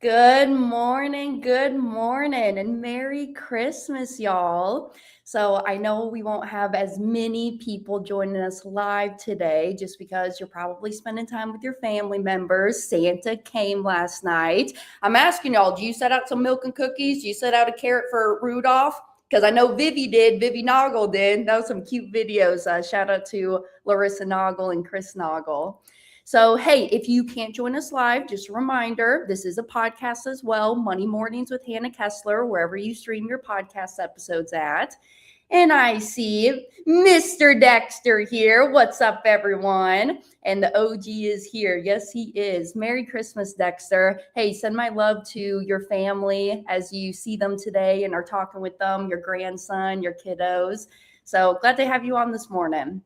Good morning, and Merry Christmas, y'all. So, I know we won't have as many people joining us live today just because you're probably spending time with your family members. Santa came last night. I'm asking y'all, do you set out some milk and cookies? Do you set out a carrot for Rudolph? Because I know Vivi did, Vivi Noggle did. That was some cute videos. Shout out to Larissa Noggle and Chris Noggle. So, hey, if you can't join us live, just a reminder, this is a podcast as well, Money Mornings with Hannah Kesler, wherever you stream your podcast episodes at. And I see Mr. Dexter here. What's up, everyone? And the OG is here. Yes, he is. Merry Christmas, Dexter. Hey, send my love to your family as you see them today and are talking with them, your grandson, your kiddos. So glad to have you on this morning.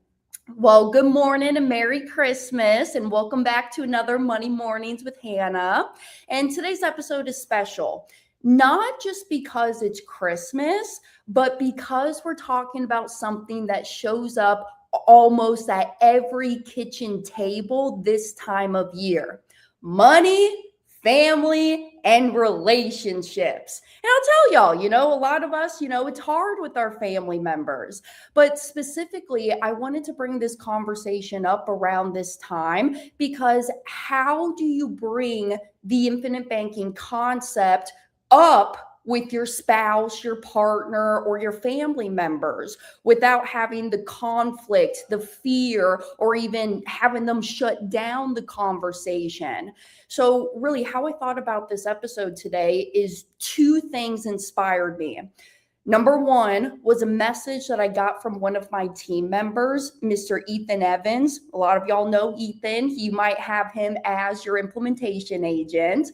Well, good morning and Merry Christmas, and welcome back to another Money Mornings with Hannah. And today's episode is special, not just because it's Christmas, but because we're talking about something that shows up almost at every kitchen table this time of year: money, family, and relationships. And I'll tell y'all, a lot of us, it's hard with our family members. But specifically, I wanted to bring this conversation up around this time because how do you bring the infinite banking concept up with your spouse, your partner, or your family members without having the conflict, the fear, or even having them shut down the conversation? So really, how I thought about this episode today is two things inspired me. Number one was a message that I got from one of my team members, Mr. Ethan Evans. A lot of y'all know Ethan. You might have him as your implementation agent.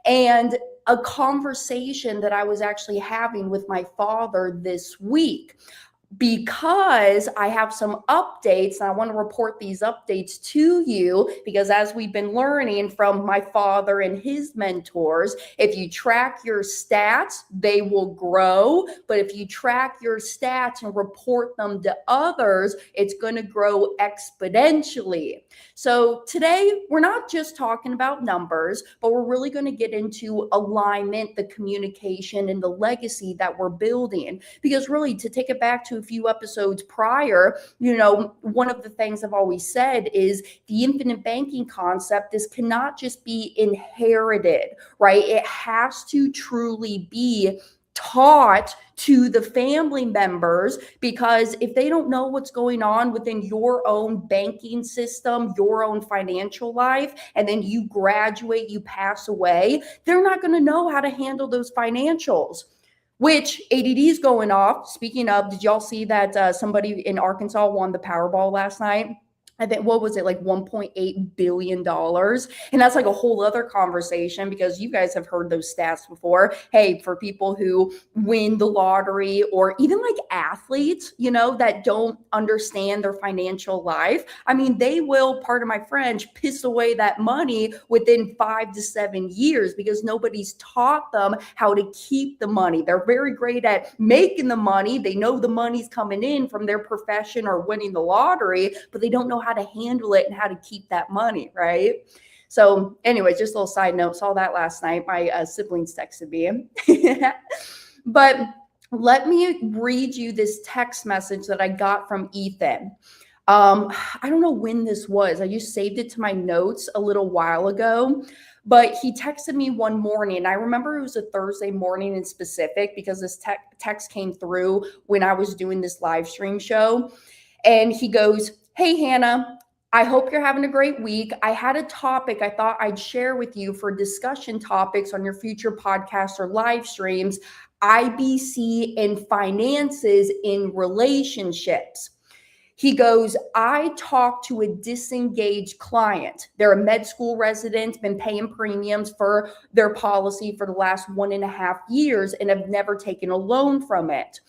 And a conversation that I was actually having with my father this week, because I have some updates and I want to report these updates to you, because as we've been learning from my father and his mentors, if you track your stats, they will grow. But if you track your stats and report them to others, it's going to grow exponentially. So today, we're not just talking about numbers, but we're really going to get into alignment, the communication, and the legacy that we're building. Because really, to take it back to a few episodes prior, one of the things I've always said is the infinite banking concept. This cannot just be inherited, right? It has to truly be taught to the family members, because if they don't know what's going on within your own banking system, your own financial life, and then you graduate, you pass away, they're not going to know how to handle those financials. Which ADD is going off. Speaking of, did y'all see that somebody in Arkansas won the Powerball last night? I think, what was it, like $1.8 billion? And that's like a whole other conversation, because you guys have heard those stats before. Hey, for people who win the lottery, or even like athletes, that don't understand their financial life, I mean, they will, pardon my French, piss away that money within 5 to 7 years, because nobody's taught them how to keep the money. They're very great at making the money. They know the money's coming in from their profession or winning the lottery, but they don't know how to handle it and how to keep that money, right? So anyways, just a little side note, saw that last night. My siblings texted me. But let me read you this text message that I got from Ethan. I don't know when this was. I just saved it to my notes a little while ago. But he texted me one morning. I remember it was a Thursday morning in specific, because this text came through when I was doing this live stream show. And he goes, "Hey, Hannah, I hope you're having a great week. I had a topic I thought I'd share with you for discussion topics on your future podcasts or live streams: IBC and finances in relationships." He goes, "I talked to a disengaged client. They're a med school resident, been paying premiums for their policy for the last 1.5 years and have never taken a loan from it.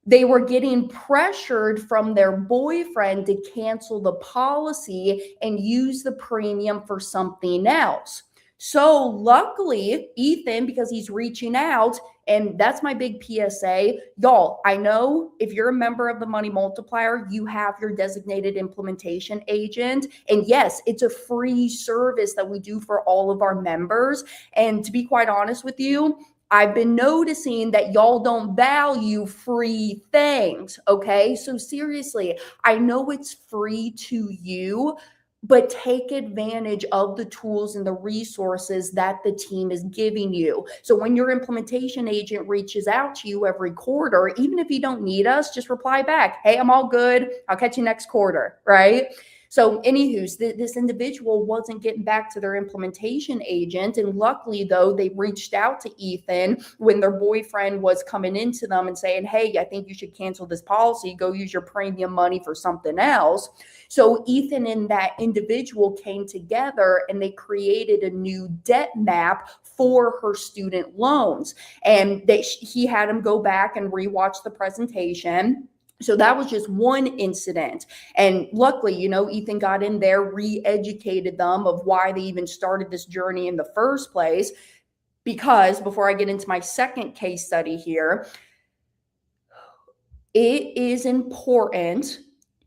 They were getting pressured from their boyfriend to cancel the policy and use the premium for something else. So luckily, Ethan, because he's reaching out, And that's my big PSA. Y'all, I know if you're a member of the Money Multiplier, you have your designated implementation agent. And yes, it's a free service that we do for all of our members. And to be quite honest with you, I've been noticing that y'all don't value free things, okay? So seriously, I know it's free to you, but take advantage of the tools and the resources that the team is giving you. So when your implementation agent reaches out to you every quarter, even if you don't need us, just reply back, hey, I'm all good. I'll catch you next quarter, right? So anywho, this individual wasn't getting back to their implementation agent. And luckily, though, they reached out to Ethan when their boyfriend was coming into them and saying, hey, I think you should cancel this policy. Go use your premium money for something else. So Ethan and that individual came together and they created a new debt map for her student loans. And he had him go back and rewatch the presentation. So that was just one incident. And luckily, Ethan got in there, re-educated them of why they even started this journey in the first place. Because before I get into my second case study here, it is important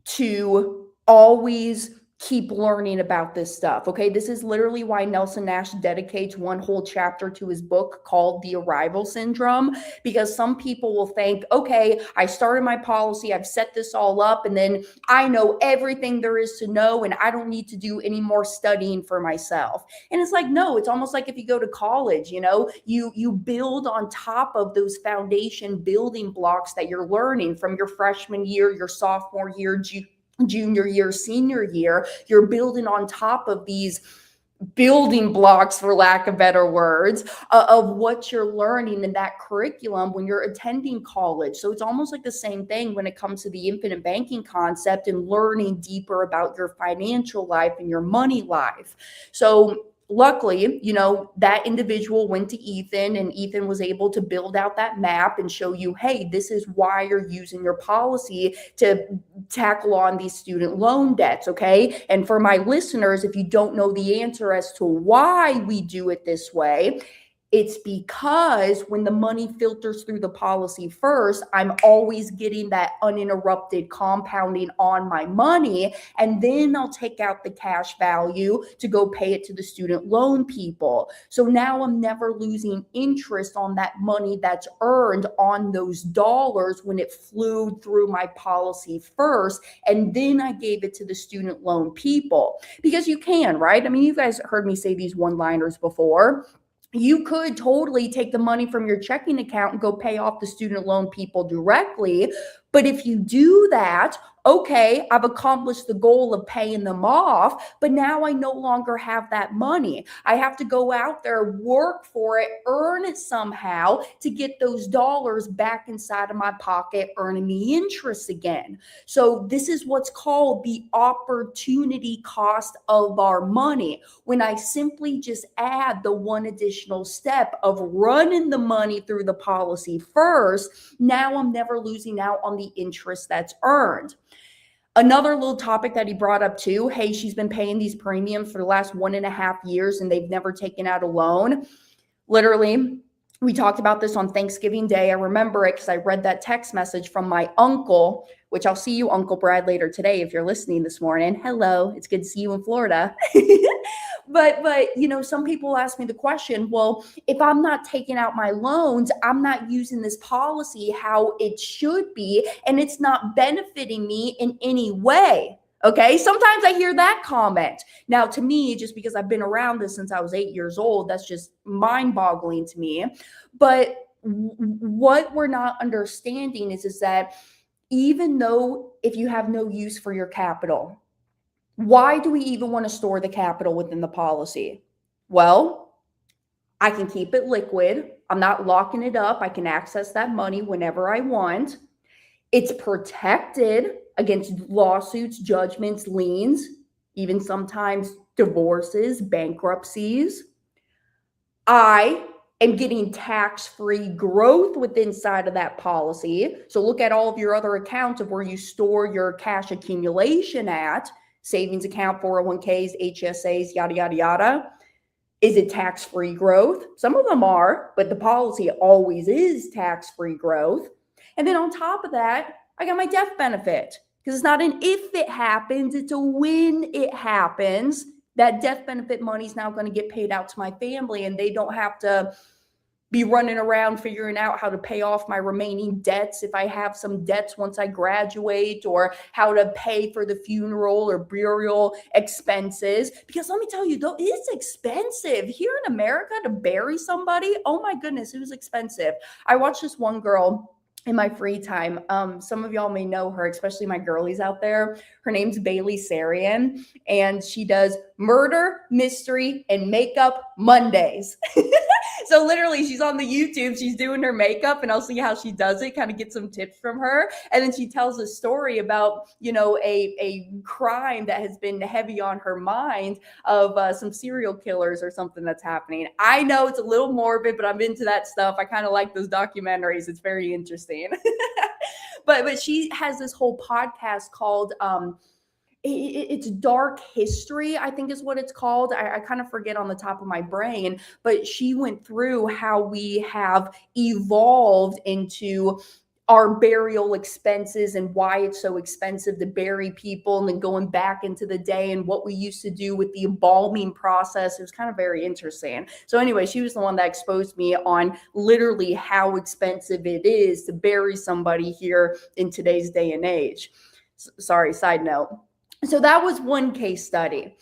to always keep learning about this stuff. Okay. This is literally why Nelson Nash dedicates one whole chapter to his book called The Arrival Syndrome, because some people will think, okay, I started my policy, I've set this all up, and then I know everything there is to know, and I don't need to do any more studying for myself. And it's like, no, it's almost like if you go to college, you build on top of those foundation building blocks that you're learning from your freshman year, your sophomore year, junior year, senior year. You're building on top of these building blocks, for lack of better words, of what you're learning in that curriculum when you're attending college. So it's almost like the same thing when it comes to the infinite banking concept and learning deeper about your financial life and your money life. So luckily, that individual went to Ethan, and Ethan was able to build out that map and show you, hey, this is why you're using your policy to tackle on these student loan debts, okay? And for my listeners, if you don't know the answer as to why we do it this way, it's because when the money filters through the policy first, I'm always getting that uninterrupted compounding on my money. And then I'll take out the cash value to go pay it to the student loan people. So now I'm never losing interest on that money that's earned on those dollars when it flew through my policy first. And then I gave it to the student loan people. Because you can, right? I mean, you guys heard me say these one-liners before. You could totally take the money from your checking account and go pay off the student loan people directly. But if you do that, okay, I've accomplished the goal of paying them off, but now I no longer have that money. I have to go out there, work for it, earn it somehow to get those dollars back inside of my pocket, earning me interest again. So this is what's called the opportunity cost of our money. When I simply just add the one additional step of running the money through the policy first, now I'm never losing out on the interest that's earned. Another little topic that he brought up too, hey, she's been paying these premiums for the last 1.5 years and they've never taken out a loan. Literally, we talked about this on Thanksgiving Day. I remember it because I read that text message from my uncle, which I'll see you, Uncle Brad, later today if you're listening this morning. Hello, it's good to see you in Florida. But some people ask me the question, well, if I'm not taking out my loans, I'm not using this policy how it should be, and it's not benefiting me in any way. Okay, sometimes I hear that comment. Now, to me, just because I've been around this since I was 8 years old, that's just mind-boggling to me. But what we're not understanding is that even though if you have no use for your capital, why do we even want to store the capital within the policy? Well, I can keep it liquid. I'm not locking it up. I can access that money whenever I want. It's protected against lawsuits, judgments, liens, even sometimes divorces, bankruptcies. I am getting tax-free growth within inside of that policy. So look at all of your other accounts of where you store your cash accumulation at. Savings account, 401ks, HSAs, yada, yada, yada. Is it tax-free growth? Some of them are, but the policy always is tax-free growth. And then on top of that, I got my death benefit, because it's not an if it happens, it's a when it happens. That death benefit money is now going to get paid out to my family, and they don't have to be running around figuring out how to pay off my remaining debts if I have some debts once I graduate, or how to pay for the funeral or burial expenses. Because let me tell you, though, it's expensive here in America to bury somebody. Oh my goodness, it was expensive. I watched this one girl in my free time. Some of y'all may know her, especially my girlies out there. Her name's Bailey Sarian, and she does murder, mystery, and makeup Mondays. So literally, she's on the YouTube, she's doing her makeup, and I'll see how she does it, kind of get some tips from her. And then she tells a story about, a crime that has been heavy on her mind of some serial killers or something that's happening. I know it's a little morbid, but I'm into that stuff. I kind of like those documentaries. It's very interesting. But she has this whole podcast called it's Dark History, I think is what it's called. I kind of forget on the top of my brain, but she went through how we have evolved into our burial expenses and why it's so expensive to bury people, and then going back into the day and what we used to do with the embalming process. It was kind of very interesting. So anyway, she was the one that exposed me on literally how expensive it is to bury somebody here in today's day and age. Sorry, side note. So that was one case study.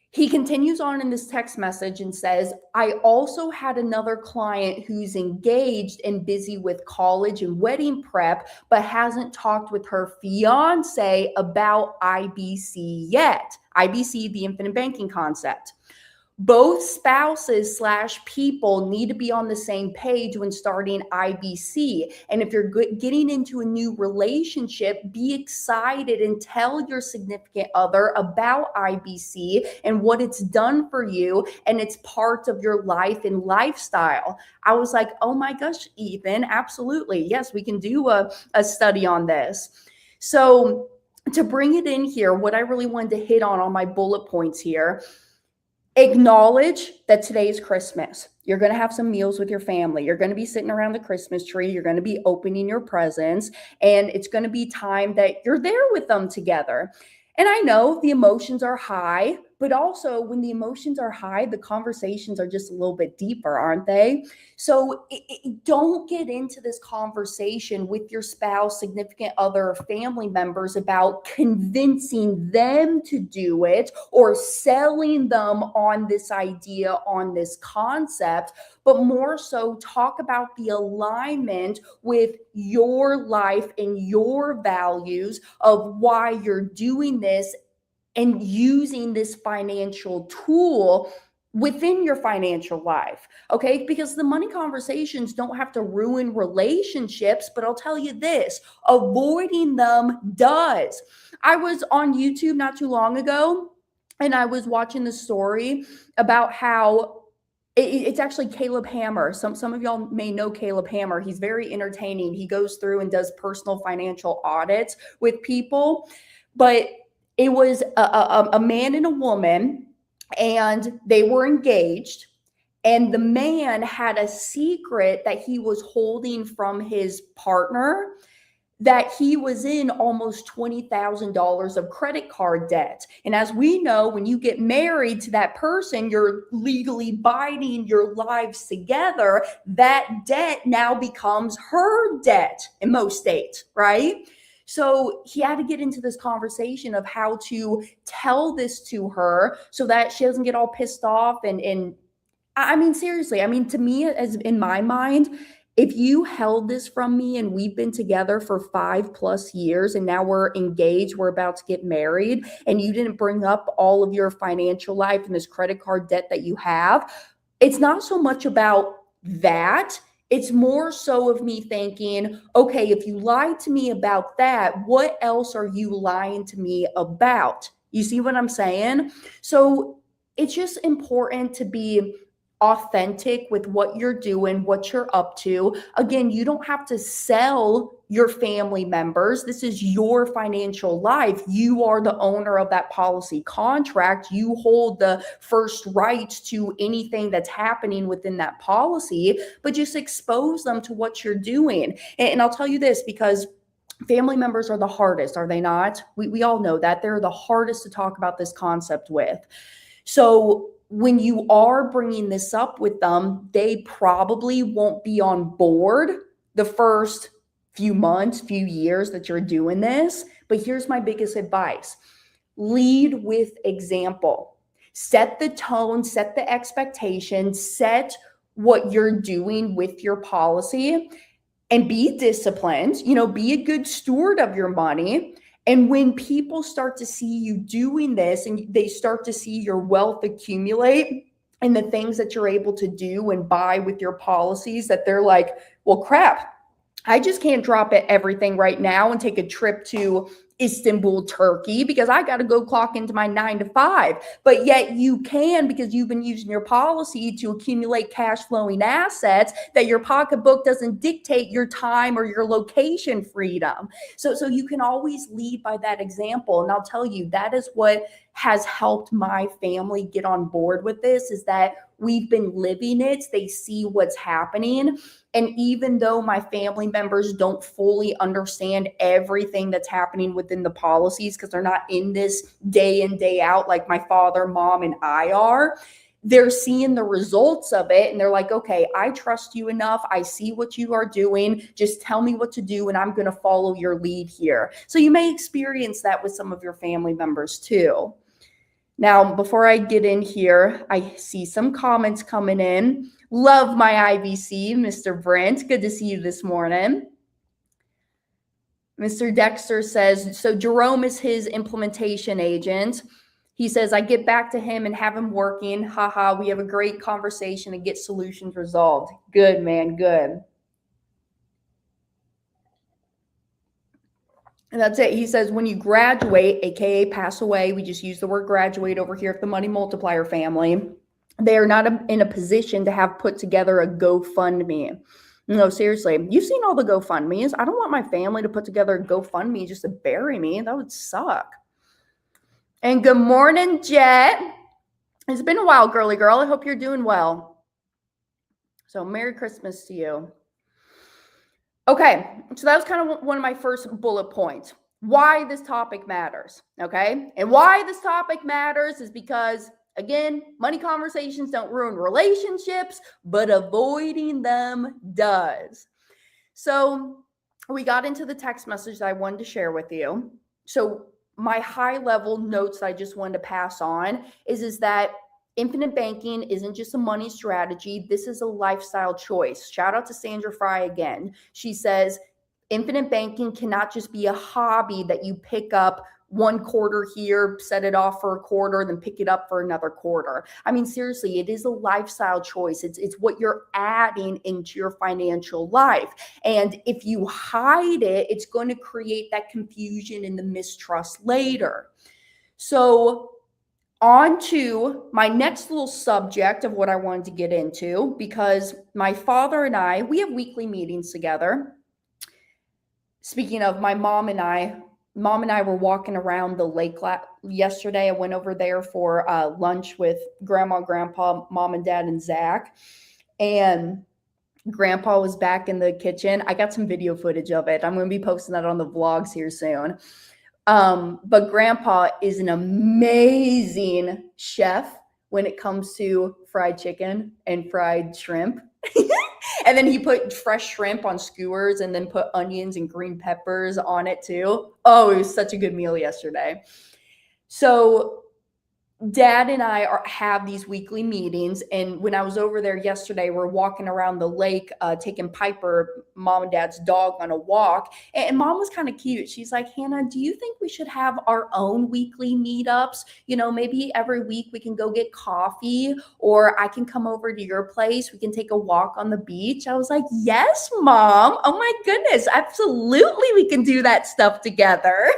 He continues on in this text message and says, I also had another client who's engaged and busy with college and wedding prep, but hasn't talked with her fiance about IBC yet. IBC, the infinite banking concept. Both spouses / people need to be on the same page when starting IBC. And if you're getting into a new relationship, be excited and tell your significant other about IBC and what it's done for you, and it's part of your life and lifestyle. I was like, oh my gosh, Ethan, absolutely. Yes, we can do a study on this. So to bring it in here, what I really wanted to hit on my bullet points here: acknowledge that today is Christmas. You're going to have some meals with your family. You're going to be sitting around the Christmas tree. You're going to be opening your presents, and it's going to be time that you're there with them together. And I know the emotions are high, but also when the emotions are high, the conversations are just a little bit deeper, aren't they? So don't get into this conversation with your spouse, significant other, or family members about convincing them to do it or selling them on this idea, on this concept, but more so talk about the alignment with your life and your values of why you're doing this and using this financial tool within your financial life, okay? Because the money conversations don't have to ruin relationships, but I'll tell you this, avoiding them does. I was on YouTube not too long ago, and I was watching the story about how it's actually Caleb Hammer. Some of y'all may know Caleb Hammer. He's very entertaining. He goes through and does personal financial audits with people, but it was a man and a woman, and they were engaged, and the man had a secret that he was holding from his partner, that he was in almost $20,000 of credit card debt. And as we know, when you get married to that person, you're legally binding your lives together. That debt now becomes her debt in most states, right? So he had to get into this conversation of how to tell this to her so that she doesn't get all pissed off. And I mean, seriously, I mean, to me, as in my mind, if you held this from me and we've been together for 5+ years and now we're engaged, we're about to get married, and you didn't bring up all of your financial life and this credit card debt that you have, it's not so much about that. It's more so of me thinking, okay, if you lied to me about that, what else are you lying to me about? You see what I'm saying? So it's just important to be authentic with what you're doing, what you're up to. Again, you don't have to sell your family members. This is your financial life. You are the owner of that policy contract. You hold the first rights to anything that's happening within that policy, but just expose them to what you're doing. And I'll tell you this, because family members are the hardest, are they not? We all know that. They're the hardest to talk about this concept with. So when you are bringing this up with them, they probably won't be on board the first few months, few years that you're doing this. But here's my biggest advice. Lead with example. Set the tone, set the expectation, set what you're doing with your policy, and be disciplined, be a good steward of your money. And when people start to see you doing this and they start to see your wealth accumulate and the things that you're able to do and buy with your policies, that they're like, well, crap, I just can't drop everything right now and take a trip to Istanbul, Turkey, because I got to go clock into my 9 to 5. But yet you can, because you've been using your policy to accumulate cash flowing assets, that your pocketbook doesn't dictate your time or your location freedom. So you can always lead by that example. And I'll tell you, that is what has helped my family get on board with this, is that we've been living it. They see what's happening. And even though my family members don't fully understand everything that's happening within the policies, because they're not in this day in, day out like my father, mom, and I are, they're seeing the results of it. And they're like, okay, I trust you enough. I see what you are doing. Just tell me what to do, and I'm going to follow your lead here. So you may experience that with some of your family members too. Now, before I get in here, I see some comments coming in. Love my IVC, Mr. Brent. Good to see you this morning. Mr. Dexter says, so Jerome is his implementation agent. He says, I get back to him and have him working. Haha, we have a great conversation and get solutions resolved. Good, man, good. And that's it. He says, when you graduate, AKA pass away, we just use the word graduate over here at the Money Multiplier family, they are not in a position to have put together a GoFundMe. No, seriously, you've seen all the GoFundMes. I don't want my family to put together a GoFundMe just to bury me. That would suck. And good morning, Jet. It's been a while, girly girl. I hope you're doing well. So Merry Christmas to you. Okay, so that was kind of one of my first bullet points. Why this topic matters, okay? And why this topic matters is because, again, money conversations don't ruin relationships, but avoiding them does. So we got into the text message that I wanted to share with you. So my high level notes that I just wanted to pass on is that infinite banking isn't just a money strategy. This is a lifestyle choice. Shout out to Sandra Fry again. She says, infinite banking cannot just be a hobby that you pick up one quarter here, set it off for a quarter, then pick it up for another quarter. I mean, seriously, it is a lifestyle choice. It's what you're adding into your financial life. And if you hide it, it's going to create that confusion and the mistrust later. So on to my next little subject of what I wanted to get into, because my father and I, we have weekly meetings together. Speaking of my mom and I were walking around the lake yesterday. I went over there for lunch with grandma, grandpa, mom and dad, and Zach. And grandpa was back in the kitchen. I got some video footage of it. I'm going to be posting that on the vlogs here soon. But grandpa is an amazing chef when it comes to fried chicken and fried shrimp. And then he put fresh shrimp on skewers and then put onions and green peppers on it too. Oh, it was such a good meal yesterday. So Dad and I have these weekly meetings, and when I was over there yesterday, we're walking around the lake, taking Piper, mom and dad's dog, on a walk, and mom was kind of cute. She's like, Hannah, do you think we should have our own weekly meetups? You know, maybe every week we can go get coffee, or I can come over to your place. We can take a walk on the beach. I was like, yes, Mom. Oh my goodness, absolutely, we can do that stuff together.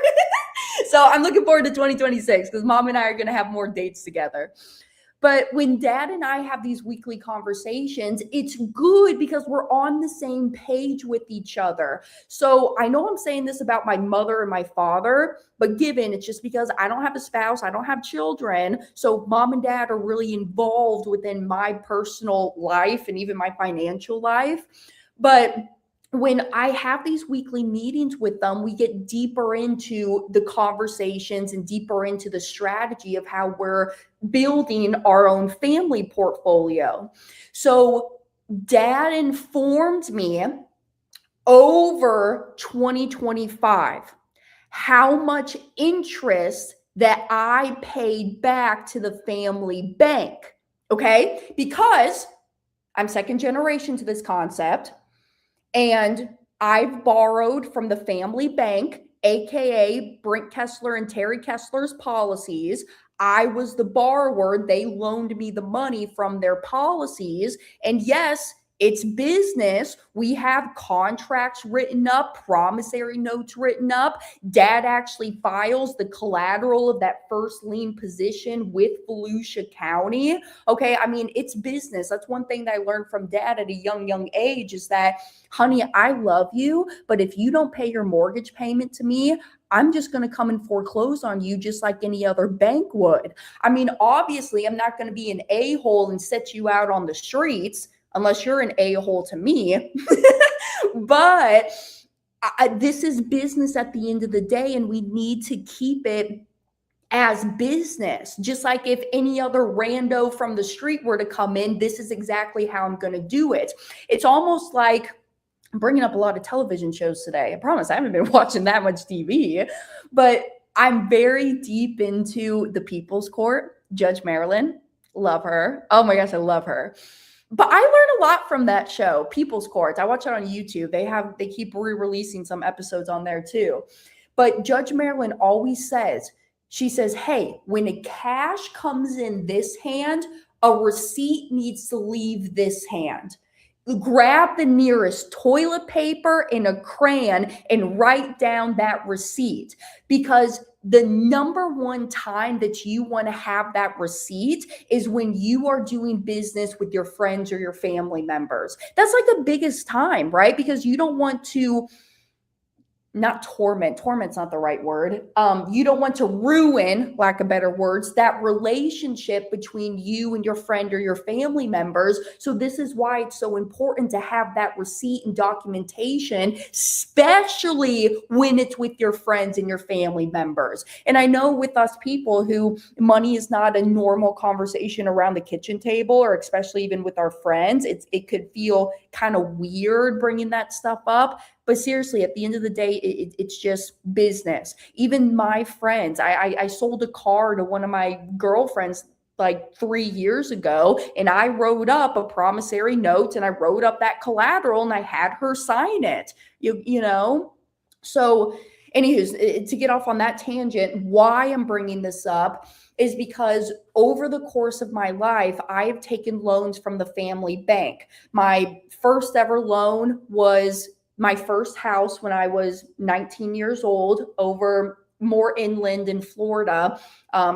So I'm looking forward to 2026 because Mom and I are going to have more dates together. But when dad and I have these weekly conversations, it's good because we're on the same page with each other. So I know I'm saying this about my mother and my father, but given it's just because I don't have a spouse, I don't have children. So mom and dad are really involved within my personal life and even my financial life. But when I have these weekly meetings with them, we get deeper into the conversations and deeper into the strategy of how we're building our own family portfolio. So dad informed me over 2025 how much interest that I paid back to the family bank. Okay, because I'm second generation to this concept, and I've borrowed from the family bank, AKA Brent Kesler and Terry Kesler's policies. I was the borrower. They loaned me the money from their policies. And yes, it's business. We have contracts written up, promissory notes written up. Dad actually files the collateral of that first lien position with Volusia County. Okay, I mean, it's business. That's one thing that I learned from dad at a young age is that, honey, I love you, but if you don't pay your mortgage payment to me, I'm just going to come and foreclose on you just like any other bank would. I mean, obviously, I'm not going to be an a-hole and set you out on the streets unless you're an a-hole to me. But this is business at the end of the day, and we need to keep it as business. Just like if any other rando from the street were to come in, this is exactly how I'm going to do it. It's almost like, I'm bringing up a lot of television shows today. I promise I haven't been watching that much TV, but I'm very deep into the People's Court. Judge Marilyn, love her. Oh my gosh, I love her. But I learned a lot from that show, People's Court. I watch it on YouTube. They keep re-releasing some episodes on there too. But Judge Marilyn always says, she says, hey, when a cash comes in this hand, a receipt needs to leave this hand. Grab the nearest toilet paper and a crayon and write down that receipt, because the number one time that you want to have that receipt is when you are doing business with your friends or your family members. That's like the biggest time, right? Because you don't want to not torment's not the right word. You don't want to ruin, lack of better words, that relationship between you and your friend or your family members. So this is why it's so important to have that receipt and documentation, especially when it's with your friends and your family members. And I know with us people who money is not a normal conversation around the kitchen table, or especially even with our friends, it could feel kind of weird bringing that stuff up. But seriously, at the end of the day, it's just business. Even my friends, I sold a car to one of my girlfriends like 3 years ago, and I wrote up a promissory note and I wrote up that collateral and I had her sign it. You know? So anywho, to get off on that tangent, why I'm bringing this up is because over the course of my life, I have taken loans from the family bank. My first ever loan was my first house when I was 19 years old, over more inland in Florida,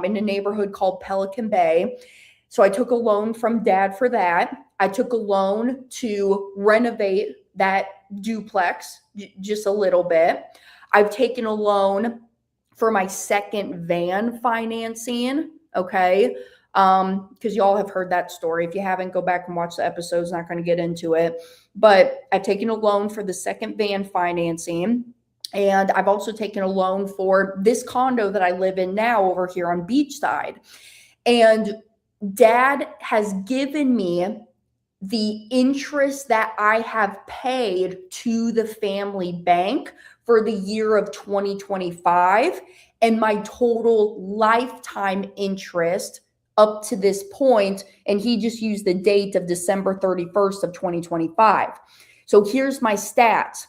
in a neighborhood called Pelican Bay. So I took a loan from dad for that. I took a loan to renovate that duplex just a little bit. I've taken a loan for my second van financing. Okay. Because y'all have heard that story. If you haven't, go back and watch the episodes. Not going to get into it. But I've taken a loan for the second van financing. And I've also taken a loan for this condo that I live in now over here on Beachside. And dad has given me the interest that I have paid to the family bank for the year of 2025 and my total lifetime interest up to this point. And he just used the date of December 31st of 2025. So here's my stats.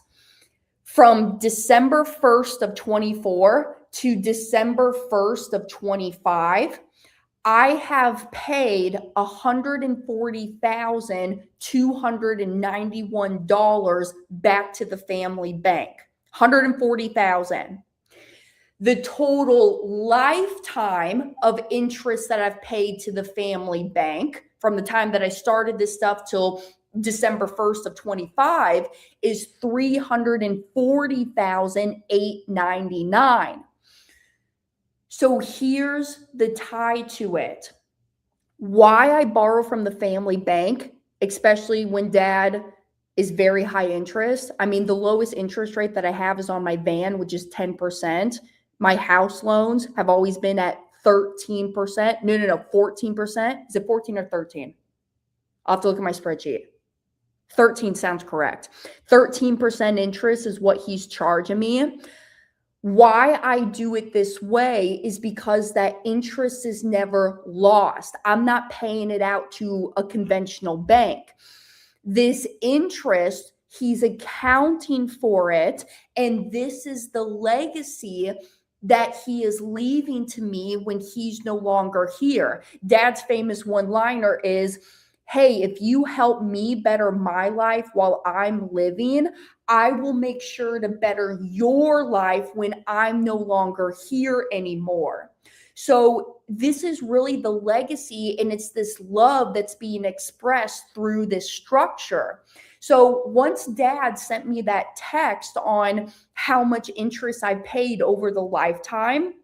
From December 1st of 24 to December 1st of 25, I have paid $140,291 back to the family bank. $140,000. the total lifetime of interest that I've paid to the family bank from the time that I started this stuff till December 1st of 25 is $340,899. So here's the tie to it. Why I borrow from the family bank, especially when dad is very high interest. I mean, the lowest interest rate that I have is on my van, which is 10%. My house loans have always been at 13%. No, 14%. Is it 14 or 13? I'll have to look at my spreadsheet. 13 sounds correct. 13% interest is what he's charging me. Why I do it this way is because that interest is never lost. I'm not paying it out to a conventional bank. This interest, he's accounting for it, and this is the legacy that he is leaving to me when he's no longer here. Dad's famous one-liner is, hey, if you help me better my life while I'm living, I will make sure to better your life when I'm no longer here anymore. So this is really the legacy, and it's this love that's being expressed through this structure. So once dad sent me that text on how much interest I paid over the lifetime,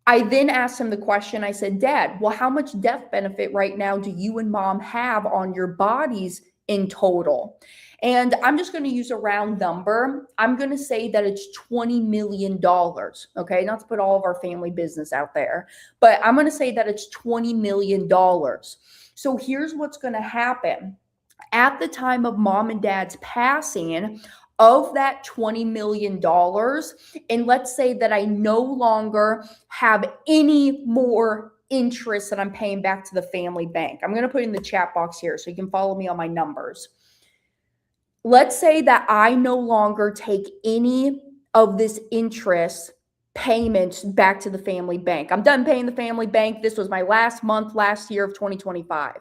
I then asked him the question. I said, Dad, well, how much death benefit right now do you and mom have on your bodies in total? And I'm just going to use a round number. I'm going to say that it's $20 million. Okay. Not to put all of our family business out there, but I'm going to say that it's $20 million. So here's what's going to happen. At the time of mom and dad's passing, of that $20 million, and let's say that I no longer have any more interest that I'm paying back to the family bank. I'm going to put in the chat box here so you can follow me on my numbers. Let's say that I no longer take any of this interest payments back to the family bank. I'm done paying the family bank. This was my last month, last year of 2025.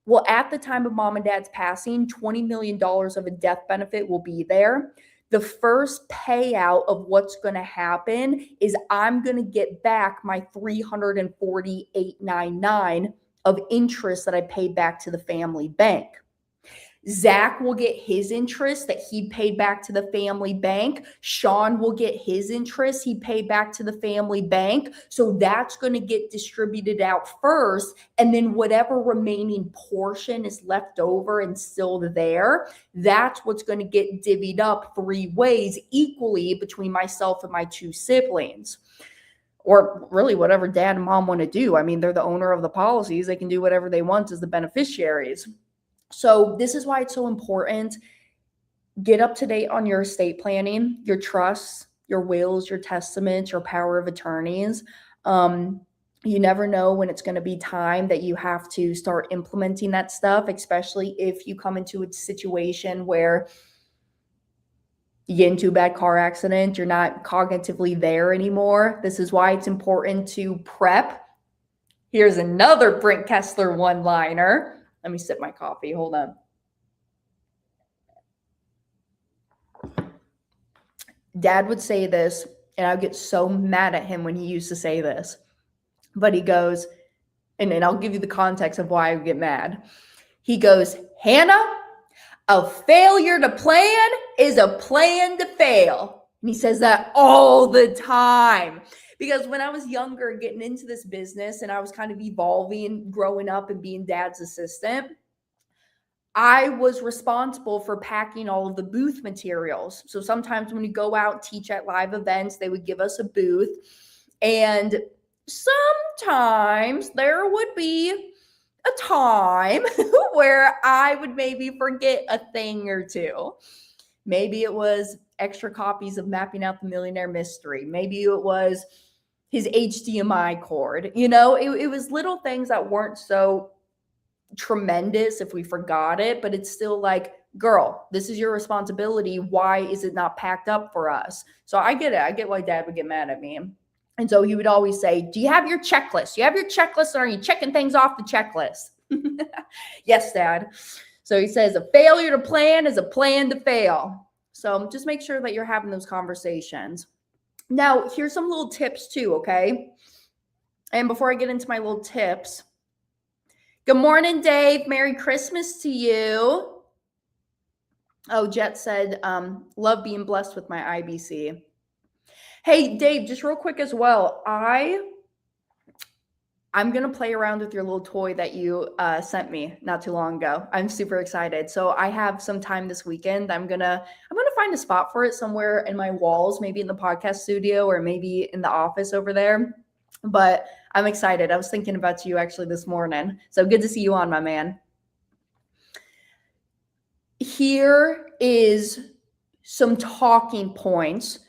Well, at the time of mom and dad's passing, $20 million of a death benefit will be there. The first payout of what's going to happen is I'm going to get back my $348.99 of interest that I paid back to the family bank. Zach will get his interest that he paid back to the family bank. Sean will get his interest he paid back to the family bank. So that's going to get distributed out first. And then whatever remaining portion is left over and still there, that's what's going to get divvied up 3 ways equally between myself and my 2 siblings. Or really whatever dad and mom want to do. I mean, they're the owner of the policies. They can do whatever they want as the beneficiaries. So this is why it's so important. Get up to date on your estate planning, your trusts, your wills, your testaments, your power of attorneys. You never know when it's going to be time that you have to start implementing that stuff, especially if you come into a situation where you get into a bad car accident, you're not cognitively there anymore. This is why it's important to prep. Here's another Brent Kesler one-liner. Let me sip my coffee. Hold on. Dad would say this, and I would get so mad at him when he used to say this. But he goes, and I'll give you the context of why I would get mad. He goes, Hannah, a failure to plan is a plan to fail. And he says that all the time. Because when I was younger, getting into this business and I was kind of evolving, growing up and being dad's assistant, I was responsible for packing all of the booth materials. So sometimes when we go out, teach at live events, they would give us a booth. And sometimes there would be a time where I would maybe forget a thing or two. Maybe it was extra copies of Mapping Out the Millionaire Mystery. Maybe it was his HDMI cord. You know, it was little things that weren't so tremendous if we forgot it, but it's still like, girl, this is your responsibility. Why is it not packed up for us? So I get it. I get why dad would get mad at me. And so he would always say, do you have your checklist? Do you have your checklist, or are you checking things off the checklist? Yes, dad. So he says a failure to plan is a plan to fail. So just make sure that you're having those conversations. Now, here's some little tips too, okay? And before I get into my little tips, good morning, Dave. Merry Christmas to you. Oh, Jet said, love being blessed with my IBC. Hey, Dave, just real quick as well. I'm going to play around with your little toy that you sent me not too long ago. I'm super excited. So I have some time this weekend. I'm going to find a spot for it somewhere in my walls, maybe in the podcast studio or maybe in the office over there. But I'm excited. I was thinking about you actually this morning. So good to see you on, my man. Here is some talking points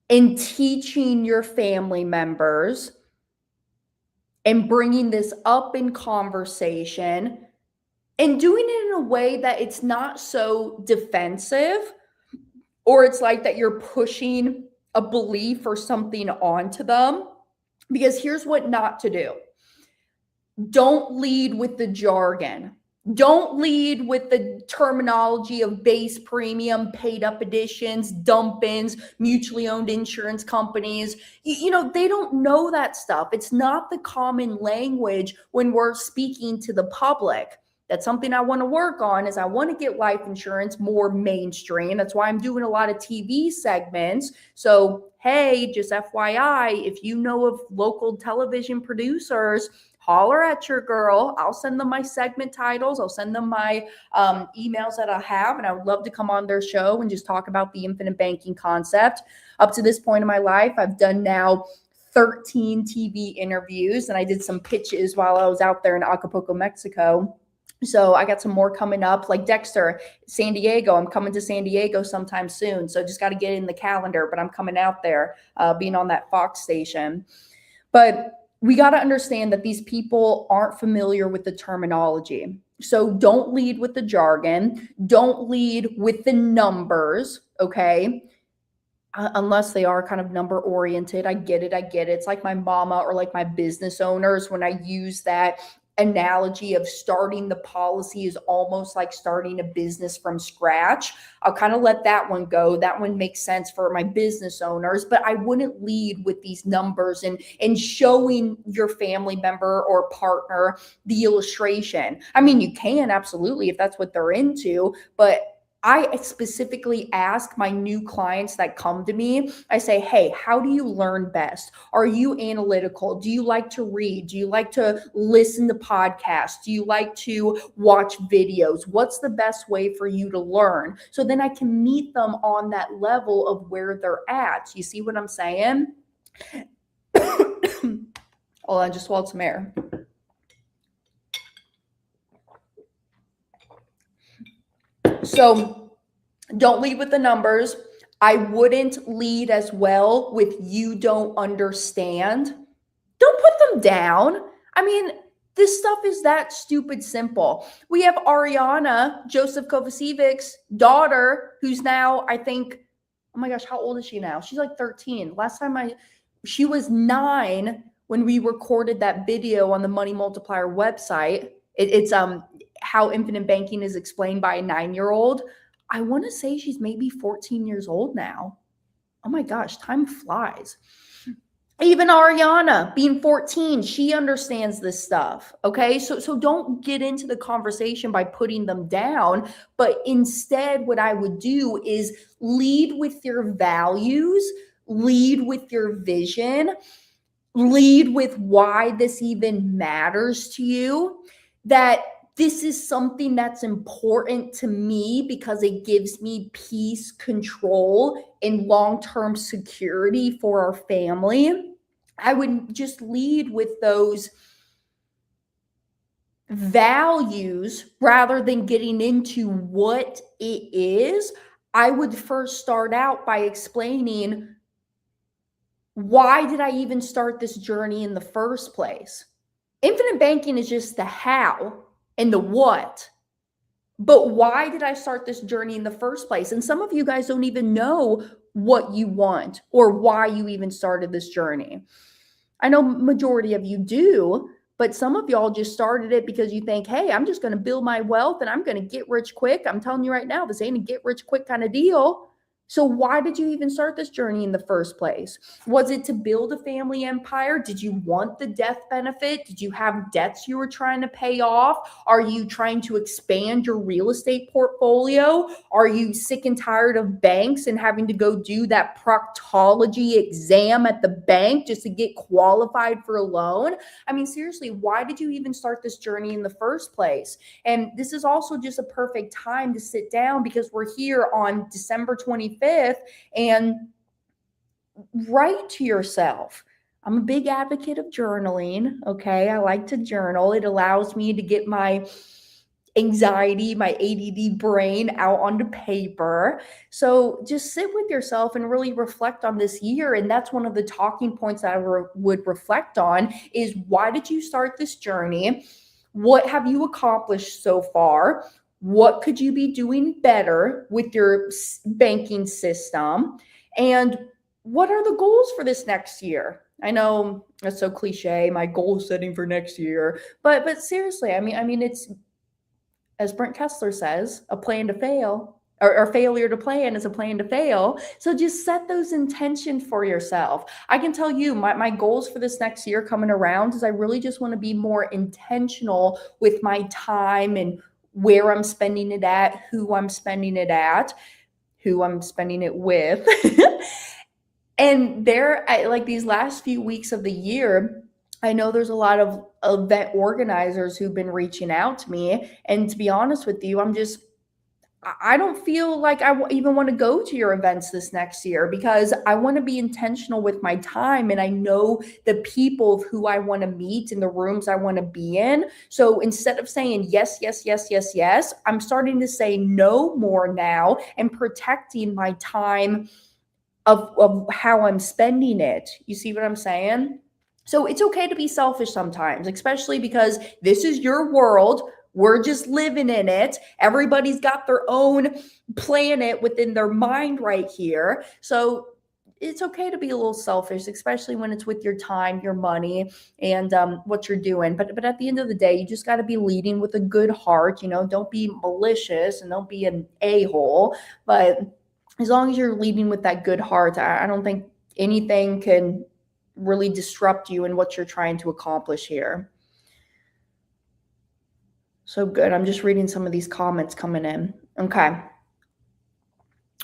in teaching your family members and bringing this up in conversation and doing it in a way that it's not so defensive or it's like that you're pushing a belief or something onto them. Because here's what not to do. Don't lead with the jargon. Don't lead with the terminology of base premium, paid up additions, dump-ins, mutually owned insurance companies. You know, they don't know that stuff. It's not the common language when we're speaking to the public. That's something I want to work on is I want to get life insurance more mainstream. That's why I'm doing a lot of TV segments. So, hey, just FYI, if you know of local television producers, holler at your girl. I'll send them my segment titles. I'll send them my emails that I have, and I would love to come on their show and just talk about the infinite banking concept. Up to this point in my life, I've done now 13 TV interviews, and I did some pitches while I was out there in Acapulco, Mexico. So I got some more coming up, like Dexter, San Diego. I'm coming to San Diego sometime soon. So just got to get in the calendar, but I'm coming out there, being on that Fox station. But we got to understand that these people aren't familiar with the terminology. So don't lead with the jargon. Don't lead with the numbers, okay? Unless they are kind of number oriented. I get it. It's like my mama or like my business owners when I use that analogy of starting the policy is almost like starting a business from scratch. I'll kind of let that one go. That one makes sense for my business owners, but I wouldn't lead with these numbers and showing your family member or partner the illustration. I mean, you can absolutely if that's what they're into, but I specifically ask my new clients that come to me, I say, hey, how do you learn best? Are you analytical? Do you like to read? Do you like to listen to podcasts? Do you like to watch videos? What's the best way for you to learn? So then I can meet them on that level of where they're at. You see what I'm saying? Hold on, I just swallowed some air. So don't lead with the numbers. I wouldn't lead as well with you don't understand. Don't put them down. I mean, this stuff is that stupid simple. We have Ariana, Joseph Kovacevic's daughter, who's now, I think, oh my gosh, how old is she now? She's like 13. Last time she was 9 when we recorded that video on the Money Multiplier website. It's how infinite banking is explained by a 9-year-old. I want to say she's maybe 14 years old now. Oh my gosh, time flies. Even Ariana being 14, she understands this stuff. Okay. So don't get into the conversation by putting them down, but instead what I would do is lead with your values, lead with your vision, lead with why this even matters to you, that this is something that's important to me because it gives me peace, control, and long-term security for our family. I would just lead with those values rather than getting into what it is. I would first start out by explaining, why did I even start this journey in the first place? Infinite banking is just the how and the what. But why did I start this journey in the first place? And some of you guys don't even know what you want or why you even started this journey. I know majority of you do, but some of y'all just started it because you think, hey, I'm just going to build my wealth and I'm going to get rich quick. I'm telling you right now, this ain't a get rich quick kind of deal. So why did you even start this journey in the first place? Was it to build a family empire? Did you want the death benefit? Did you have debts you were trying to pay off? Are you trying to expand your real estate portfolio? Are you sick and tired of banks and having to go do that proctology exam at the bank just to get qualified for a loan? I mean, seriously, why did you even start this journey in the first place? And this is also just a perfect time to sit down because we're here on December 25th and write to yourself. I'm a big advocate of journaling. Okay. I like to journal. It allows me to get my anxiety, my ADD brain out onto paper. So just sit with yourself and really reflect on this year. And that's one of the talking points that I would reflect on is why did you start this journey? What have you accomplished so far? What could you be doing better with your banking system? And what are the goals for this next year? I know it's so cliche, my goal setting for next year, but seriously, I mean, it's, as Brent Kesler says, a plan to fail or failure to plan is a plan to fail. So just set those intentions for yourself. I can tell you my goals for this next year coming around is I really just want to be more intentional with my time and where I'm spending it at, who I'm spending it at, who I'm spending it with. And like these last few weeks of the year, I know there's a lot of event organizers who've been reaching out to me. And to be honest with you, I don't feel like I even want to go to your events this next year because I want to be intentional with my time and I know the people of who I want to meet and the rooms I want to be in. So instead of saying yes, yes, yes, yes, yes, I'm starting to say no more now and protecting my time of how I'm spending it. You see what I'm saying? So it's okay to be selfish sometimes, especially because this is your world. We're just living in it. Everybody's got their own planet within their mind right here. So it's okay to be a little selfish, especially when it's with your time, your money, and what you're doing. But at the end of the day, you just got to be leading with a good heart. You know, don't be malicious and don't be an a-hole. But as long as you're leading with that good heart, I don't think anything can really disrupt you in what you're trying to accomplish here. So good. I'm just reading some of these comments coming in. Okay.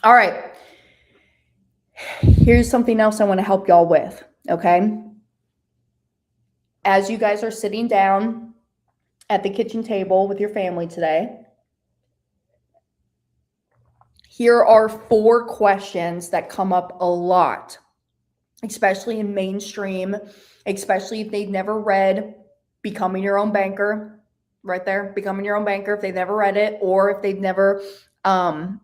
All right. Here's something else I want to help y'all with. Okay. As you guys are sitting down at the kitchen table with your family today, here are 4 questions that come up a lot, especially in mainstream, especially if they've never read Becoming Your Own Banker, right there, Becoming Your Own Banker, if they've never read it, or if they've never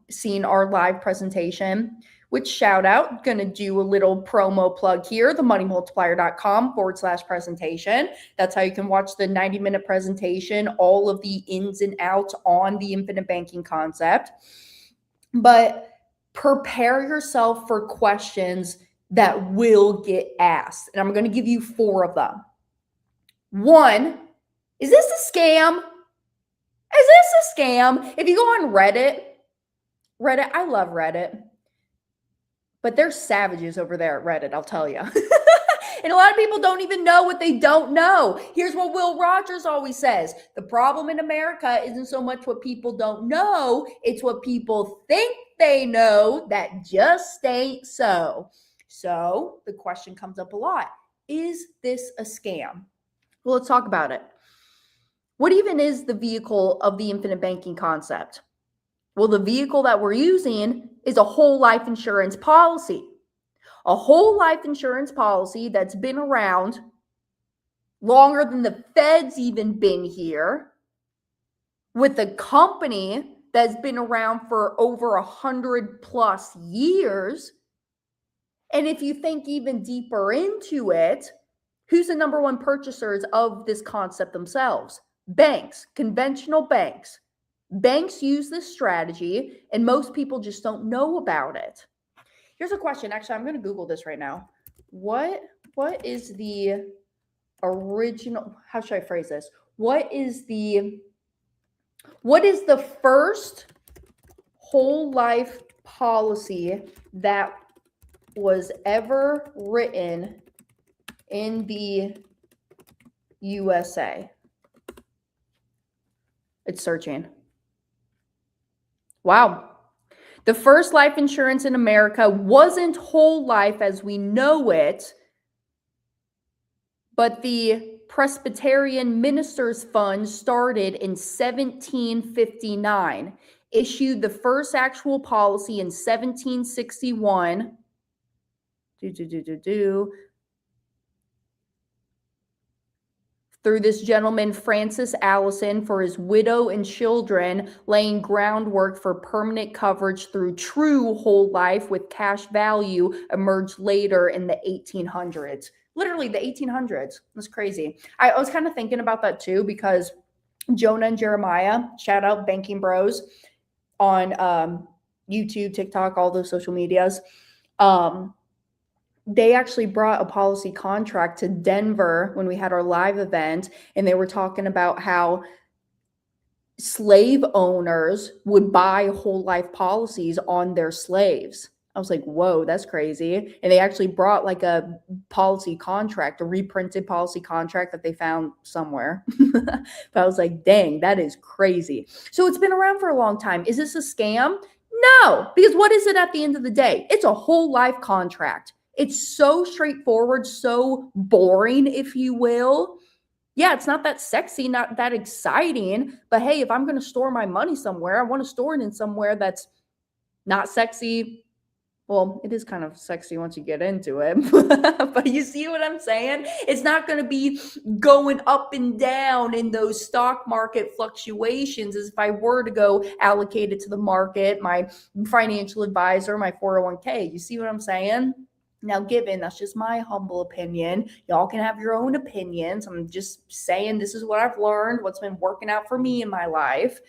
seen our live presentation, which shout out, going to do a little promo plug here, themoneymultiplier.com/presentation. That's how you can watch the 90-minute presentation, all of the ins and outs on the infinite banking concept. But prepare yourself for questions that will get asked. And I'm going to give you 4 of them. 1, is this a scam? Is this a scam? If you go on Reddit, I love Reddit, but there's savages over there at Reddit, I'll tell you. And a lot of people don't even know what they don't know. Here's what Will Rogers always says. The problem in America isn't so much what people don't know, it's what people think they know that just ain't so. So the question comes up a lot. Is this a scam? Well, let's talk about it. What even is the vehicle of the infinite banking concept? Well, the vehicle that we're using is a whole life insurance policy. A whole life insurance policy that's been around longer than the Fed's even been here, with a company that's been around for over 100+ years. And if you think even deeper into it, who's the number one purchasers of this concept themselves? Banks, conventional banks. Banks use this strategy, and most people just don't know about it. Here's a question. Actually, I'm going to Google this right now. What is the original, how should I phrase this? What is the first whole life policy that was ever written in the USA? It's searching. Wow. The first life insurance in America wasn't whole life as we know it, but the Presbyterian Ministers Fund started in 1759, issued the first actual policy in 1761. Through this gentleman, Francis Allison, for his widow and children, laying groundwork for permanent coverage through true whole life with cash value emerged later in the 1800s. Literally the 1800s. That's crazy. I was kind of thinking about that too, because Jonah and Jeremiah, shout out Banking Bros on YouTube, TikTok, all those social medias. They actually brought a policy contract to Denver when we had our live event, and they were talking about how slave owners would buy whole life policies on their slaves. I was like, whoa, that's crazy. And they actually brought like a policy contract, a reprinted policy contract that they found somewhere. But I was like, dang, that is crazy. So it's been around for a long time. Is this a scam? No, because what is it at the end of the day? It's a whole life contract. It's so straightforward, so boring, if you will. Yeah, it's not that sexy, not that exciting. But hey, if I'm going to store my money somewhere, I want to store it in somewhere that's not sexy. Well, it is kind of sexy once you get into it. But you see what I'm saying? It's not going to be going up and down in those stock market fluctuations as if I were to go allocate it to the market, my financial advisor, my 401k. You see what I'm saying? Now, given that's just my humble opinion, y'all can have your own opinions. I'm just saying this is what I've learned, what's been working out for me in my life.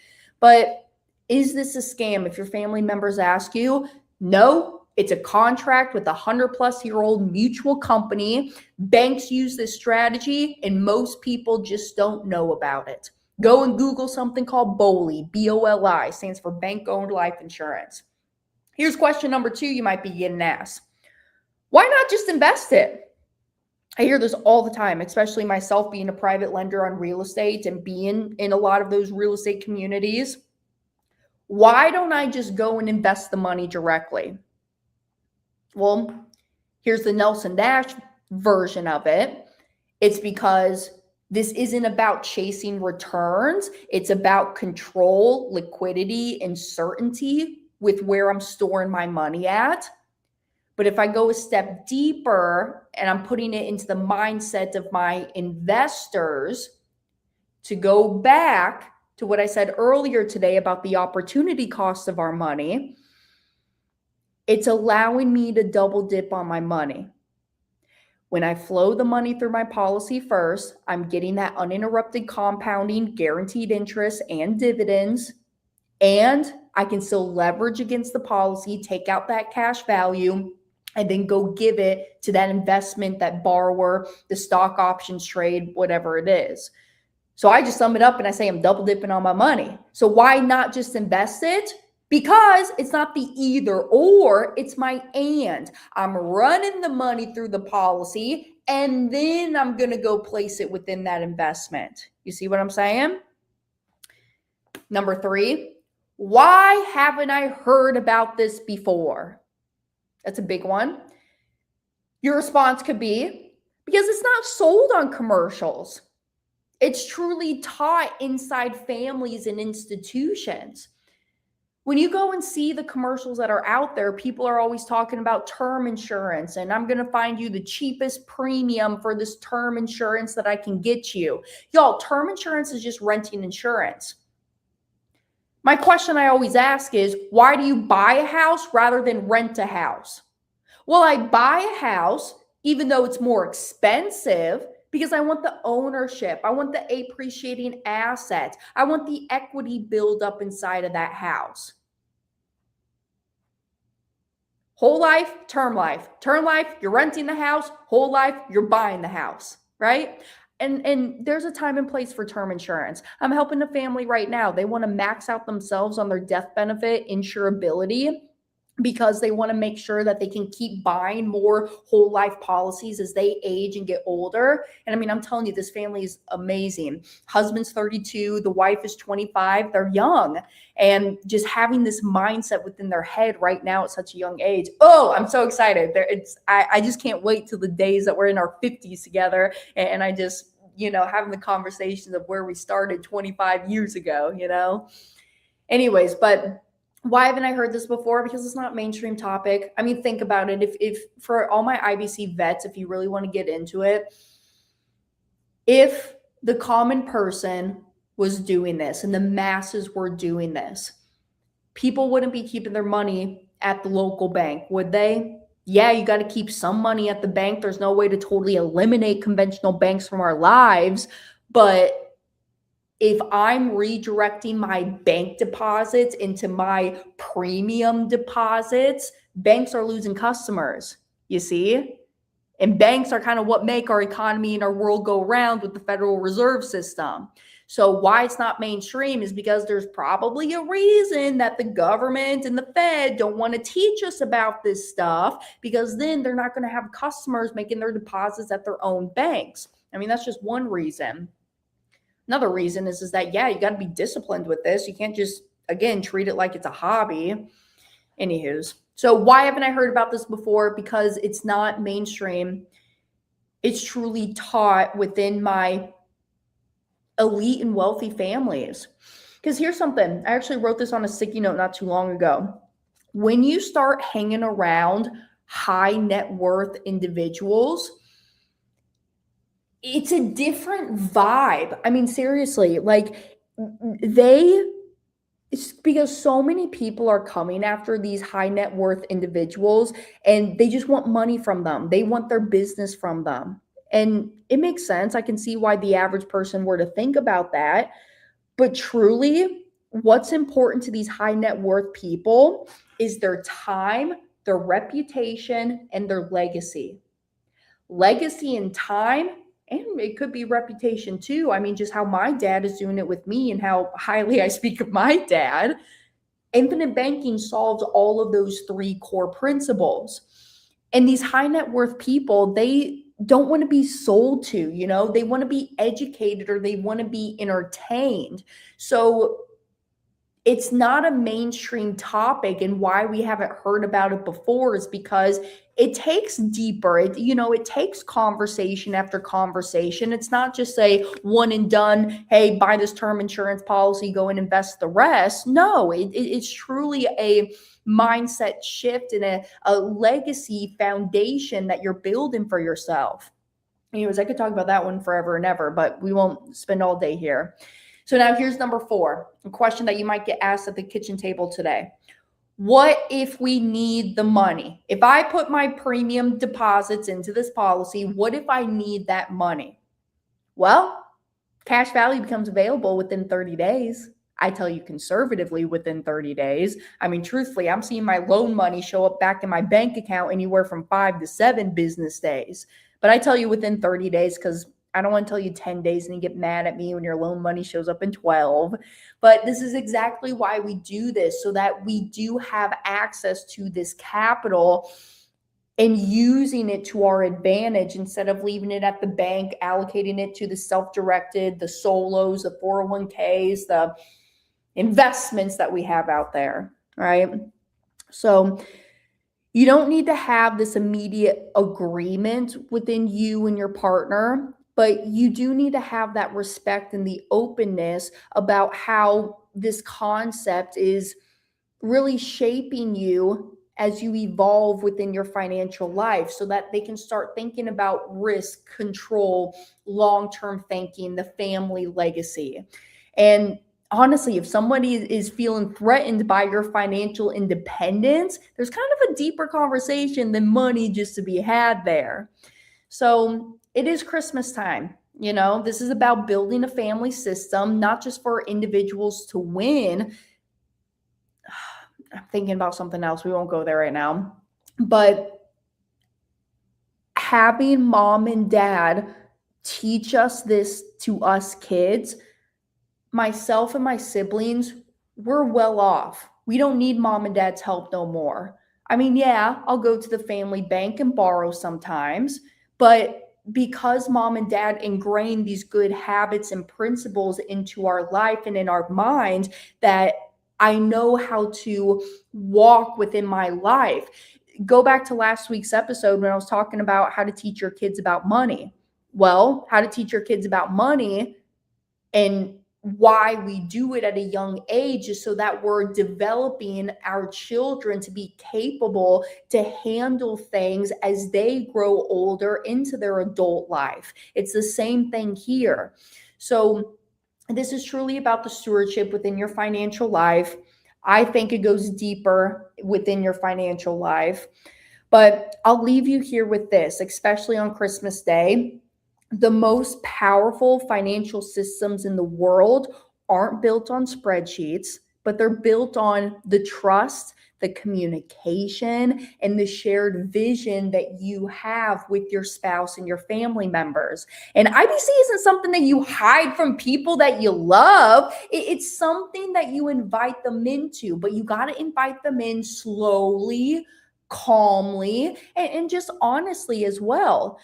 But is this a scam? If your family members ask you, no, it's a contract with a 100-plus-year-old mutual company. Banks use this strategy, and most people just don't know about it. Go and Google something called BOLI, B-O-L-I, stands for Bank-Owned Life Insurance. Here's question number 2 you might be getting asked. Why not just invest it? I hear this all the time, especially myself being a private lender on real estate and being in a lot of those real estate communities. Why don't I just go and invest the money directly? Well, here's the Nelson Nash version of it. It's because this isn't about chasing returns. It's about control, liquidity, and certainty with where I'm storing my money at. But if I go a step deeper and I'm putting it into the mindset of my investors, to go back to what I said earlier today about the opportunity cost of our money, it's allowing me to double dip on my money. When I flow the money through my policy first, I'm getting that uninterrupted compounding, guaranteed interest and dividends, and I can still leverage against the policy, take out that cash value, and then go give it to that investment, that borrower, the stock options trade, whatever it is. So I just sum it up and I say I'm double dipping on my money. So why not just invest it? Because it's not the either or, it's my and. I'm running the money through the policy and then I'm going to go place it within that investment. You see what I'm saying? Number 3, why haven't I heard about this before? That's a big one. Your response could be, because it's not sold on commercials. It's truly taught inside families and institutions. When you go and see the commercials that are out there, people are always talking about term insurance, and I'm going to find you the cheapest premium for this term insurance that I can get you. Y'all, term insurance is just renting insurance. My question I always ask is, why do you buy a house rather than rent a house? Well, I buy a house, even though it's more expensive, because I want the ownership. I want the appreciating assets. I want the equity build up inside of that house. Whole life, term life. Term life, you're renting the house. Whole life, you're buying the house, right? And there's a time and place for term insurance. I'm helping a family right now. They want to max out themselves on their death benefit insurability. because they want to make sure that they can keep buying more whole life policies as they age and get older. And I mean, I'm telling you, this family is amazing. Husband's 32, the wife is 25, they're young. And just having this mindset within their head right now at such a young age. Oh, I'm so excited. I just can't wait till the days that we're in our 50s together. And I just, having the conversations of where we started 25 years ago. Anyways, but why haven't I heard this before? Because it's not a mainstream topic. I mean, think about it. If for all my IBC vets, if you really want to get into it, if the common person was doing this and the masses were doing this, people wouldn't be keeping their money at the local bank, would they? Yeah, you got to keep some money at the bank. There's no way to totally eliminate conventional banks from our lives, but if I'm redirecting my bank deposits into my premium deposits, banks are losing customers, you see? And banks are kind of what make our economy and our world go around with the Federal Reserve System. So why it's not mainstream is because there's probably a reason that the government and the Fed don't want to teach us about this stuff, because then they're not going to have customers making their deposits at their own banks. I mean, that's just one reason. Another reason is that, yeah, you got to be disciplined with this. You can't just, again, treat it like it's a hobby. Anywho's. So why haven't I heard about this before? Because it's not mainstream. It's truly taught within my elite and wealthy families. Because here's something. I actually wrote this on a sticky note not too long ago. When you start hanging around high net worth individuals, it's a different vibe. I mean, seriously, like it's because so many people are coming after these high net worth individuals and they just want money from them. They want their business from them. And it makes sense. I can see why the average person were to think about that. But truly, what's important to these high net worth people is their time, their reputation, and their legacy. Legacy and time, and it could be reputation too. I mean, just how my dad is doing it with me and how highly I speak of my dad. Infinite banking solves all of those three core principles. And these high net worth people, they don't want to be sold to, they want to be educated or they want to be entertained. So it's not a mainstream topic, and why we haven't heard about it before is because it takes deeper. It takes conversation after conversation. It's not just a one and done, hey, buy this term insurance policy, go and invest the rest. No, it's truly a mindset shift and a legacy foundation that you're building for yourself. Anyways, I could talk about that one forever and ever, but we won't spend all day here. So now here's number 4, a question that you might get asked at the kitchen table today. What if we need the money? If I put my premium deposits into this policy, what if I need that money? Well, cash value becomes available within 30 days. I tell you conservatively within 30 days. I mean, truthfully, I'm seeing my loan money show up back in my bank account anywhere from 5 to 7 business days. But I tell you within 30 days because I don't want to tell you 10 days and you get mad at me when your loan money shows up in 12. But this is exactly why we do this, so that we do have access to this capital and using it to our advantage instead of leaving it at the bank, allocating it to the self-directed, the solos, the 401ks, the investments that we have out there, right? So you don't need to have this immediate agreement within you and your partner, but you do need to have that respect and the openness about how this concept is really shaping you as you evolve within your financial life, so that they can start thinking about risk, control, long-term thinking, the family legacy. And honestly, if somebody is feeling threatened by your financial independence, there's kind of a deeper conversation than money just to be had there. So it is Christmas time. This is about building a family system, not just for individuals to win. I'm thinking about something else. We won't go there right now. But having mom and dad teach us this to us kids, myself and my siblings, we're well off. We don't need mom and dad's help no more. I mean, yeah, I'll go to the family bank and borrow sometimes, but because mom and dad ingrained these good habits and principles into our life and in our mind, that I know how to walk within my life. Go back to last week's episode when I was talking about how to teach your kids about money. Well, how to teach your kids about money and why we do it at a young age is so that we're developing our children to be capable to handle things as they grow older into their adult life. It's the same thing here. So this is truly about the stewardship within your financial life. I think it goes deeper within your financial life. But I'll leave you here with this, especially on Christmas Day. The most powerful financial systems in the world aren't built on spreadsheets, but they're built on the trust, the communication, and the shared vision that you have with your spouse and your family members. And IBC isn't something that you hide from people that you love. It's something that you invite them into, but you got to invite them in slowly, calmly, and just honestly as well.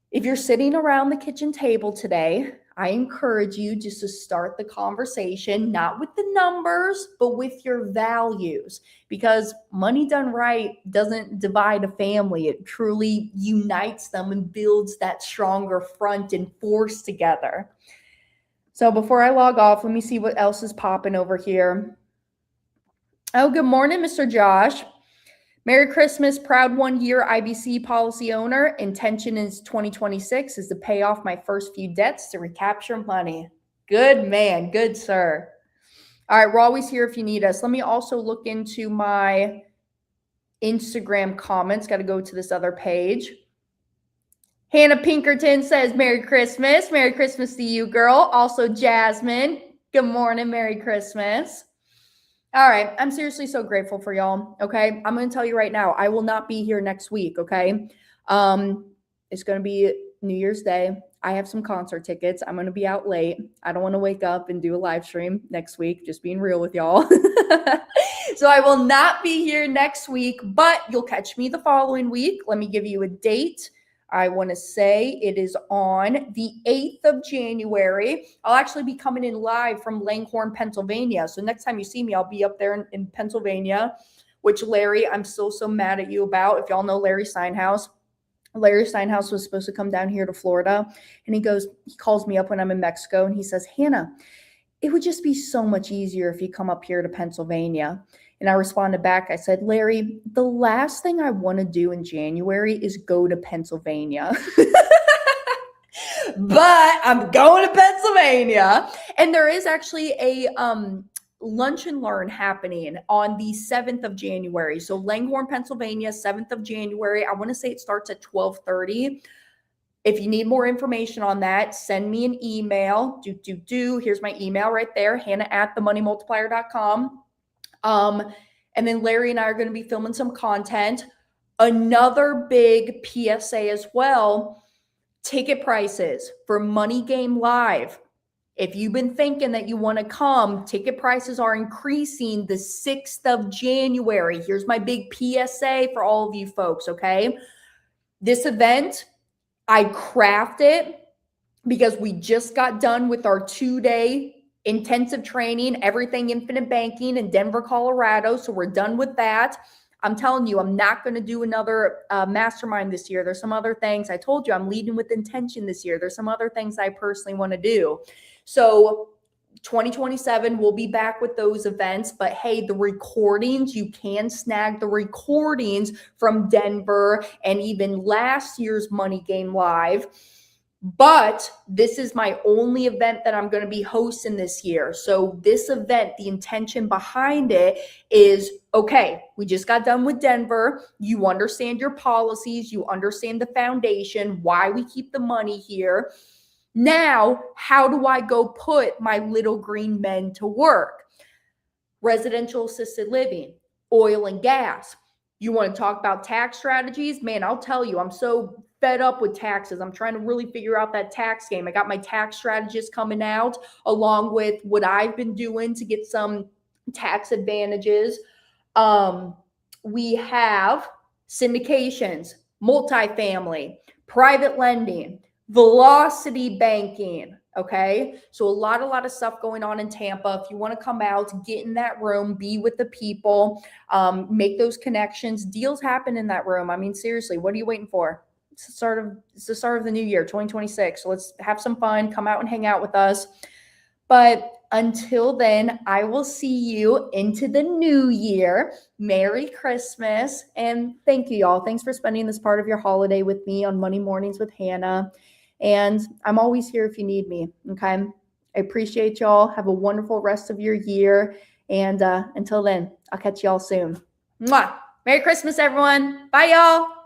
If you're sitting around the kitchen table today, I encourage you just to start the conversation, not with the numbers, but with your values, because money done right doesn't divide a family. It truly unites them and builds that stronger front and force together. So before I log off, let me see what else is popping over here. Oh, good morning, Mr. Josh. Merry Christmas, proud 1-year IBC policy owner. Intention is 2026 is to pay off my first few debts to recapture money. Good man, good sir. All right, we're always here if you need us. Let me also look into my Instagram comments. Got to go to this other page. Hannah Pinkerton says, Merry Christmas. Merry Christmas to you, girl. Also, Jasmine. Good morning, Merry Christmas. All right. I'm seriously so grateful for y'all. Okay. I'm going to tell you right now, I will not be here next week. Okay. It's going to be New Year's Day. I have some concert tickets. I'm going to be out late. I don't want to wake up and do a live stream next week. Just being real with y'all. So I will not be here next week, but you'll catch me the following week. Let me give you a date. I want to say it is on the 8th of January. I'll actually be coming in live from Langhorne, Pennsylvania. So next time you see me, I'll be up there in Pennsylvania, which Larry, I'm so mad at you about. If y'all know Larry Steinhaus. Larry Steinhaus was supposed to come down here to Florida. And he calls me up when I'm in Mexico and he says, Hannah, it would just be so much easier if you come up here to Pennsylvania. And I responded back. I said, Larry, the last thing I want to do in January is go to Pennsylvania. But I'm going to Pennsylvania. And there is actually a lunch and learn happening on the 7th of January. So Langhorne, Pennsylvania, 7th of January. I want to say it starts at 12:30. If you need more information on that, send me an email. Here's my email right there, hannah@themoneymultiplier.com. And then Larry and I are going to be filming some content. Another big PSA as well, ticket prices for Money Game Live. If you've been thinking that you want to come, ticket prices are increasing the 6th of January. Here's my big PSA for all of you folks, okay? This event, I craft it because we just got done with our 2-day intensive training, everything infinite banking in Denver, Colorado. So we're done with that. I'm telling you, I'm not going to do another mastermind this year. There's some other things. I told you I'm leading with intention this year. There's some other things I personally want to do. So 2027, we'll be back with those events. But hey, the recordings, you can snag the recordings from Denver and even last year's Money Game Live. But this is my only event that I'm going to be hosting this year. So this event, the intention behind it is, okay, we just got done with Denver. You understand your policies. You understand the foundation, why we keep the money here. Now, how do I go put my little green men to work? Residential assisted living, oil and gas. You want to talk about tax strategies? Man, I'll tell you, I'm so fed up with taxes. I'm trying to really figure out that tax game. I got my tax strategist coming out along with what I've been doing to get some tax advantages. We have syndications, multifamily, private lending, velocity banking. Okay. So a lot of stuff going on in Tampa. If you want to come out, get in that room, be with the people, make those connections. Deals happen in that room. I mean, seriously, what are you waiting for? It's the start of the new year, 2026. So let's have some fun. Come out and hang out with us. But until then, I will see you into the new year. Merry Christmas. And thank you, y'all. Thanks for spending this part of your holiday with me on Monday Mornings with Hannah. And I'm always here if you need me. Okay. I appreciate y'all. Have a wonderful rest of your year. And until then, I'll catch y'all soon. Mwah. Merry Christmas, everyone. Bye, y'all.